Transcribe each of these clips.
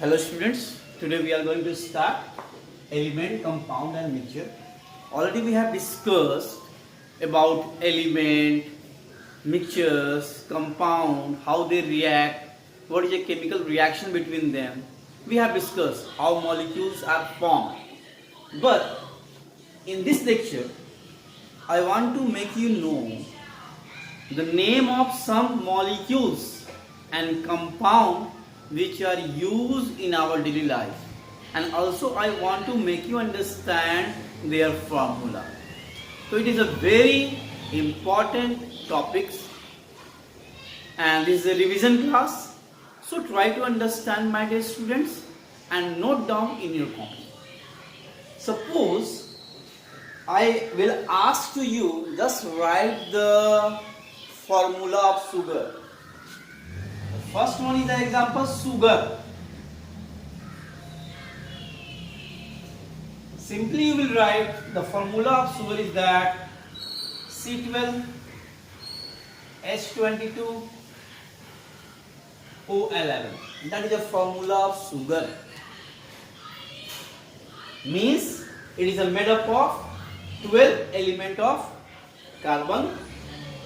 Hello students, today we are going to start element, compound and mixture. Already we have discussed about element, mixtures, compound, how they react, what is a chemical reaction between them. We have discussed how molecules are formed. But in this lecture, I want to make you know the name of some molecules and compound which are used in our daily life, and also I want to make you understand their formula. So it is a very important topic and this is a revision class, so try to understand, my dear students, and note down in your copy. Suppose I will ask to you, just write the formula of sugar. First one is the example sugar. Simply you will write the formula of sugar is that C12 H22 O11. That is the formula of sugar. Means it is made up of 12 element of carbon,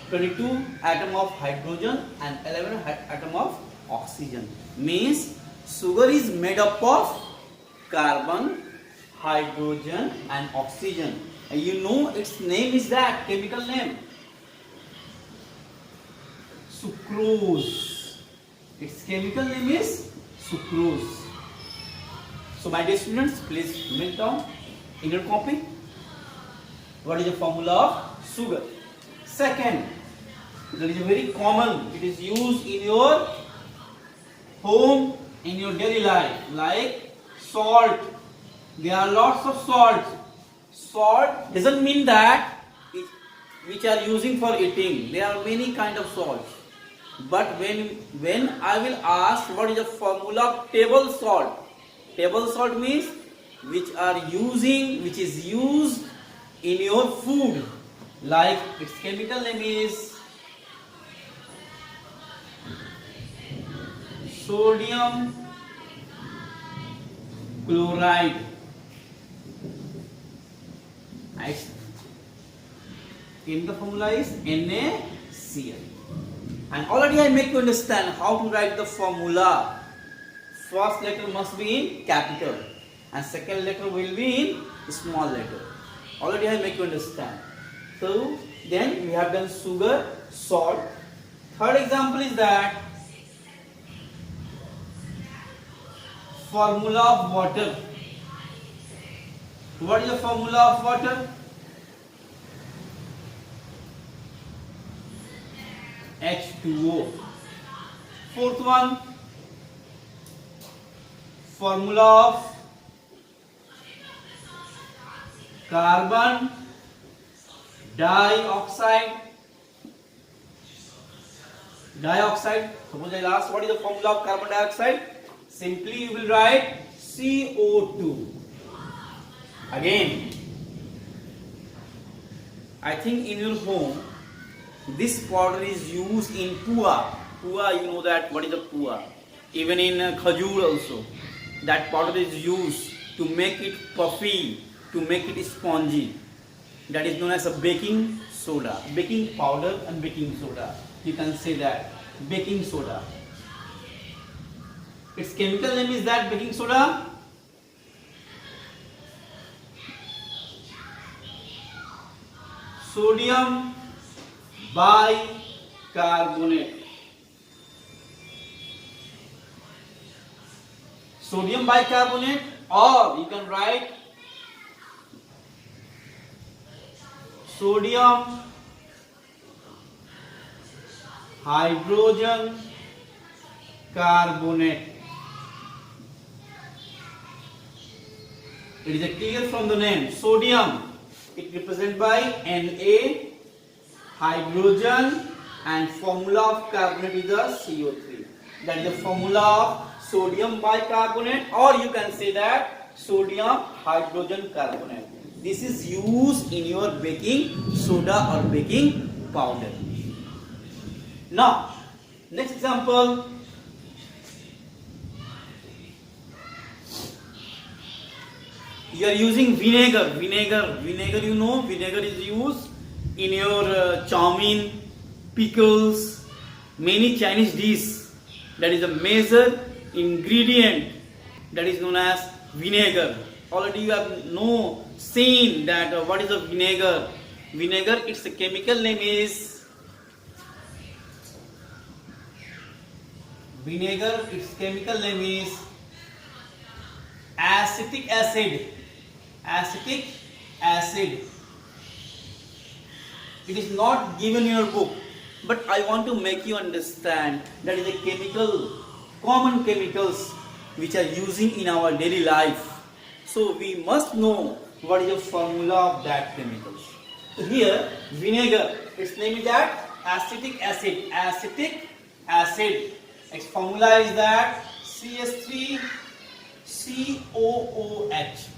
22 atom of hydrogen and 11 atom of oxygen. Means sugar is made up of carbon, hydrogen and oxygen. And you know its name is that chemical name sucrose. Its chemical name is sucrose. So my dear students, please note down in your copy what is the formula of sugar. Second, that is very common. It is used in your home, in your daily life, like salt. There are lots of salt. Salt doesn't mean that which are using for eating. There are many kind of salts. But when I will ask what is the formula of table salt, table salt means which is used in your food. Like its chemical name is sodium chloride. In the formula is NaCl. And already I make you understand how to write the formula. First letter must be in capital and second letter will be in small letter. Already I make you understand. So then we have done sugar, salt. Third example is that formula of water. What is the formula of water? H2O. Fourth one, formula of carbon dioxide. Suppose I ask what is the formula of carbon dioxide? Simply you will write CO2. Again, I think in your home this powder is used in pua. Pua, you know that what is the pua? Even in khajur also, that powder is used to make it puffy, to make it spongy. That is known as a baking soda, baking powder and baking soda. You can say that baking soda. Its chemical name is that baking soda sodium bicarbonate. Sodium bicarbonate, or you can write sodium hydrogen carbonate. It is clear from the name. Sodium, it represented by Na, hydrogen, and formula of carbonate is the CO3. That is the formula of sodium bicarbonate, or you can say that sodium hydrogen carbonate. This is used in your baking soda or baking powder. Now, next example. you are using vinegar, you know, vinegar is used in your chow mein, pickles, many Chinese dishes. That is a major ingredient that is known as vinegar. Already you have seen that what is a vinegar. Vinegar, its chemical name is acetic acid. Acetic acid. It is not given in your book, but I want to make you understand that is a common chemicals which are using in our daily life. So we must know what is the formula of that chemicals. So here vinegar, its name is that acetic acid. Acetic acid. Its formula is that CH3 COOH.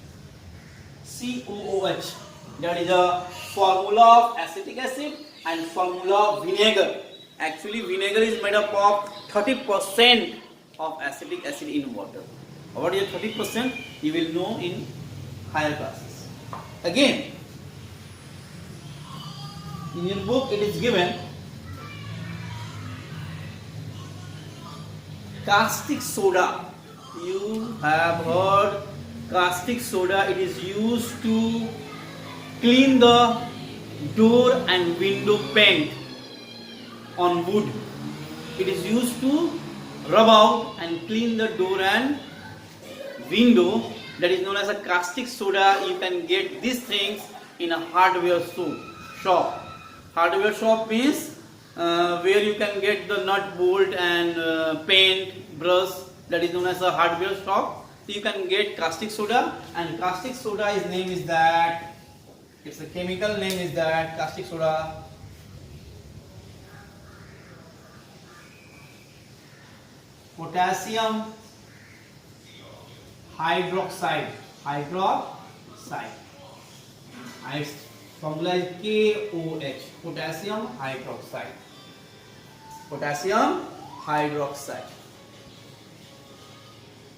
COOH. That is the formula of acetic acid and formula of vinegar. Actually, vinegar is made up of 30% of acetic acid in water. What is 30%? You will know in higher classes. Again, in your book it is given caustic soda. You have heard caustic soda. It is used to clean the door and window paint on wood. It is used to rub out and clean the door and window. That is known as a caustic soda. You can get these things in a hardware shop. Hardware shop means where you can get the nut, bolt and paint, brush. That is known as a hardware shop. So you can get caustic soda, and caustic soda's name is that, its a chemical name is that caustic soda potassium hydroxide. And its formula is KOH, potassium hydroxide.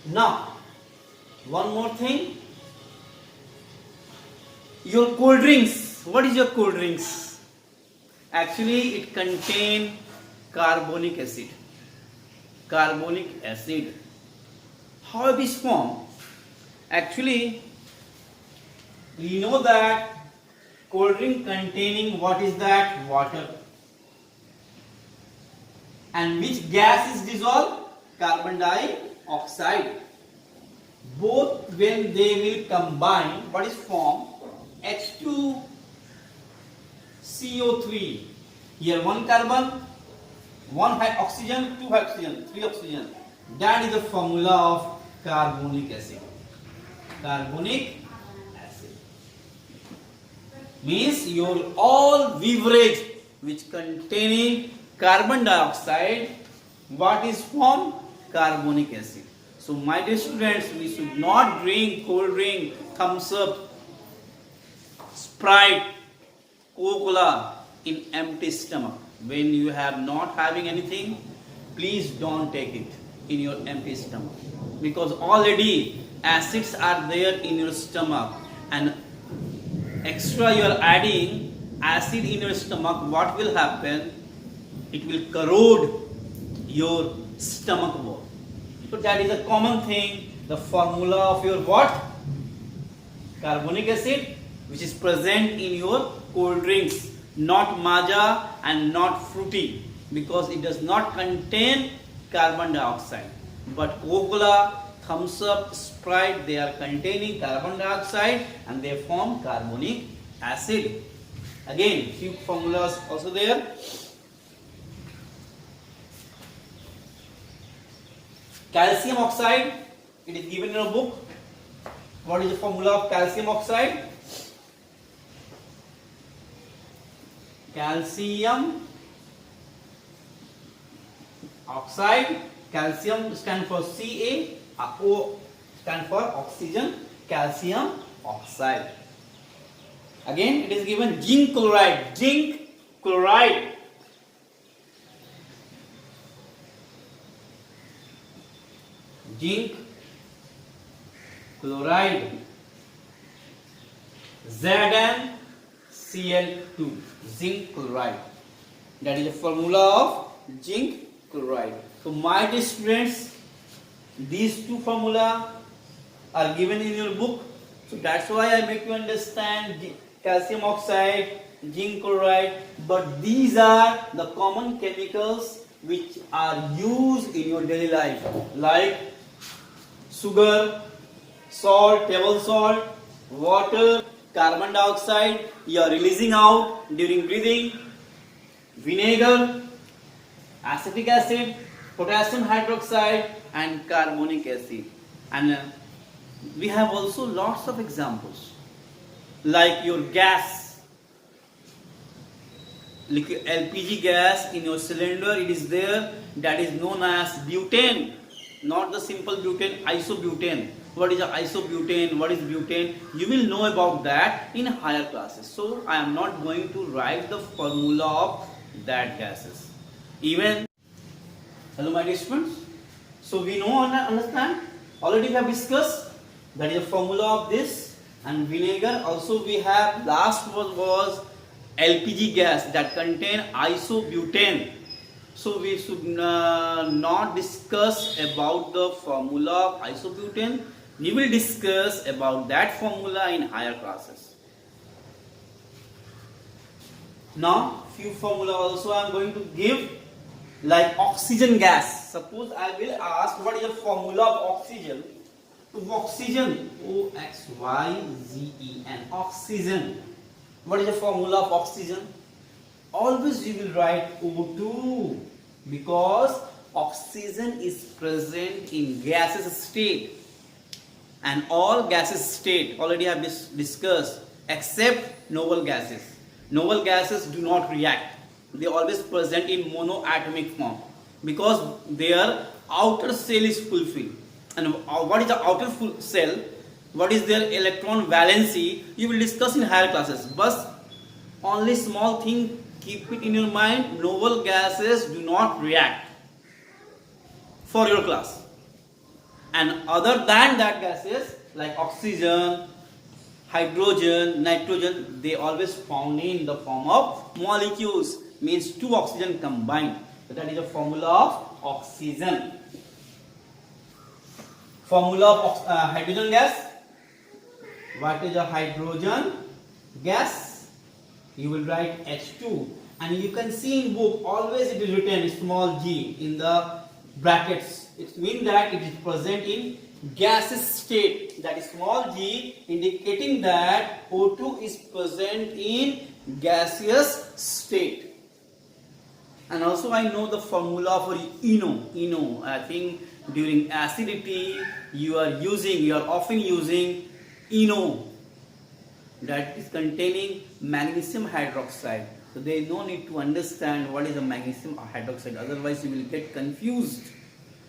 Now, one more thing. Your cold drinks. What is your cold drinks? Actually, it contains carbonic acid. How it is formed? Actually, we know that cold drink containing what is that? Water. And which gas is dissolved? Carbon dioxide. Both when they will combine, what is formed? H2CO3. Here one carbon, one oxygen, two oxygen, three oxygen. That is the formula of carbonic acid. Means your all beverage which containing carbon dioxide, what is formed? Carbonic acid. So my dear students, we should not drink cold drink, thumbs up, Sprite, Coca-Cola in empty stomach. When you have not having anything, please don't take it in your empty stomach, because already acids are there in your stomach, and extra you are adding acid in your stomach. What will happen? It will corrode your stomach wall. So that is a common thing. The formula of your what? Carbonic acid, which is present in your cold drinks, not Maaza and not fruity, because it does not contain carbon dioxide. But Coca-Cola, Thumbs Up, Sprite, they are containing carbon dioxide and they form carbonic acid. Again, few formulas also there. Calcium oxide, it is given in a book. What is the formula of calcium oxide? Calcium oxide, calcium stands for Ca, O stands for oxygen, calcium oxide. Again, it is given zinc chloride. Zinc chloride ZnCl2, zinc chloride. That is the formula of zinc chloride. So my dear students, these two formula are given in your book. So that's why I make you understand calcium oxide, zinc chloride. But these are the common chemicals which are used in your daily life, like sugar, salt, table salt, water, carbon dioxide you are releasing out during breathing, vinegar, acetic acid, potassium hydroxide and carbonic acid. And we have also lots of examples like your gas, liquid LPG gas in your cylinder, it is there, that is known as butane, not the simple butane, isobutane. What is a isobutane, what is butane, you will know about that in higher classes. So I am not going to write the formula of that gases. Even, hello my dear students, so we know and understand, already we have discussed that is the formula of this. And vinegar also we have, last was LPG gas that contain isobutane. So we should not discuss about the formula of isobutane. We will discuss about that formula in higher classes. Now few formula also I am going to give, like oxygen gas. Suppose I will ask what is the formula of oxygen. Oxygen, O-X-Y-Z-E-N, oxygen. What is the formula of oxygen? Always you will write O2 because oxygen is present in gaseous state, and all gaseous state already have discussed except noble gases. Noble gases do not react. They always present in monoatomic form because their outer shell is fulfilled. And what is the outer shell? What is their electron valency? You will discuss in higher classes. But only small thing, keep it in your mind, noble gases do not react for your class. And other than that gases like oxygen, hydrogen, nitrogen, they always found in the form of molecules, means two oxygen combined. So that is the formula of oxygen. Formula of hydrogen gas. What is a hydrogen gas? You will write H2, and you can see in book always it is written small g in the brackets. It means that it is present in gaseous state, that is small g, indicating that O2 is present in gaseous state. And also I know the formula for ENO. I think during acidity you are often using ENO, that is containing magnesium hydroxide. So there is no need to understand what is a magnesium hydroxide, otherwise you will get confused.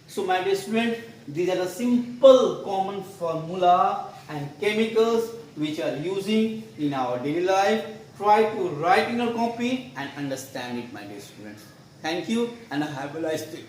So my dear student, these are the simple common formula and chemicals which are using in our daily life. Try to write in your copy and understand it, my dear students. Thank you and have a nice day.